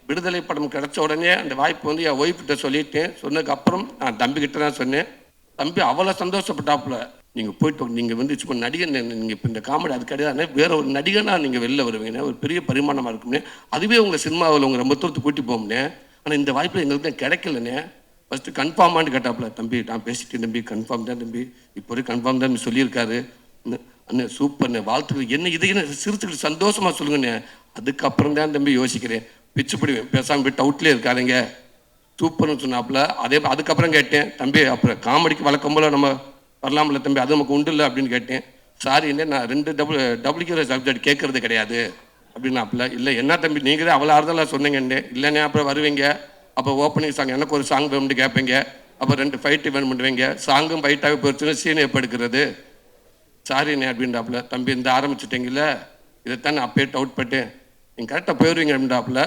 விடுதலை படம் கிடைச்ச உடனே அந்த வாய்ப்பு வந்து என் ஒய்ஃப்கிட்ட சொல்லிட்டேன். சொன்னதுக்கப்புறம் நான் தம்பிக்கிட்ட தான் சொன்னேன். தம்பி அவ்வளோ சந்தோஷப்பட்டாப்புல. நீங்கள் போயிட்டு நீங்கள் வந்து சும்மா நடிகன் நீங்கள் இப்போ இந்த காமெடி அது கிடையாது, வேற ஒரு நடிகனாக நீங்கள் வெளில வருவீங்கண்ணே, ஒரு பெரிய பரிமாணமாக இருக்கும்னே, அதுவே உங்கள் சினிமாவில் உங்கள் ரொம்ப தூரத்து கூட்டி போகும்னே. ஆனால் இந்த வாய்ப்பு எங்களுக்கு தான் கிடைக்கலண்ணே. ஃபஸ்ட்டு கன்ஃபார்மானு கேட்டாப்புல. தம்பி நான் பேசிட்டேன் தம்பி, கன்ஃபார்ம் தான் தம்பி, இப்போ வரைக்கும் கன்ஃபார்ம் தான் சொல்லியிருக்காரு. அண்ணே சூப்பர்ண்ணே, வாழ்த்துக்கள். என்ன இதையே சிரிச்சுக்கிட்டு சந்தோஷமாக சொல்லுங்கண்ணே. அதுக்கப்புறம் தான் தம்பி யோசிக்கிறேன், பிச்சு பிடிவேன், பேசாமல் விட்டு அவுட்லேயே இருக்காருங்க, சூப்பர்னு சொன்னாப்புல. அதுக்கப்புறம் கேட்டேன், தம்பி அப்புறம் காமெடிக்கு வழக்கம் போல் நம்ம வரலாம்ல தம்பி, அது நமக்கு உண்டு இல்லை அப்படின்னு கேட்டேன். சாரி என்ன, நான் 2 டபுள்யூ சப்ஜெக்ட் கேட்கறது கிடையாது அப்படின்னாப்புல. இல்லை என்ன தம்பி நீங்கள் தான் அவ்வளோ ஆறுதலாக சொன்னீங்கன்னு. இல்லைண்ணே அப்புறம் வருவீங்க, அப்போ ஓப்பனிங் சாங் எனக்கு ஒரு சாங் வேணும்னு கேட்பீங்க, அப்போ 2 ஃபைட்டு வேணும் பண்ணுவீங்க, சாங்கும் ஃபைட்டாகவே போயிடுச்சுன்னு சீனை எப்போ எடுக்கிறது, சாரிண்ணே அப்படின்றாப்புல. தம்பி இந்த ஆரம்பிச்சுட்டீங்கள, இதைத்தான் நான் அப்பயே டவுட் பட்டேன், நீங்கள் கரெக்டாக போயிடுவீங்க அப்படின்றாப்புல.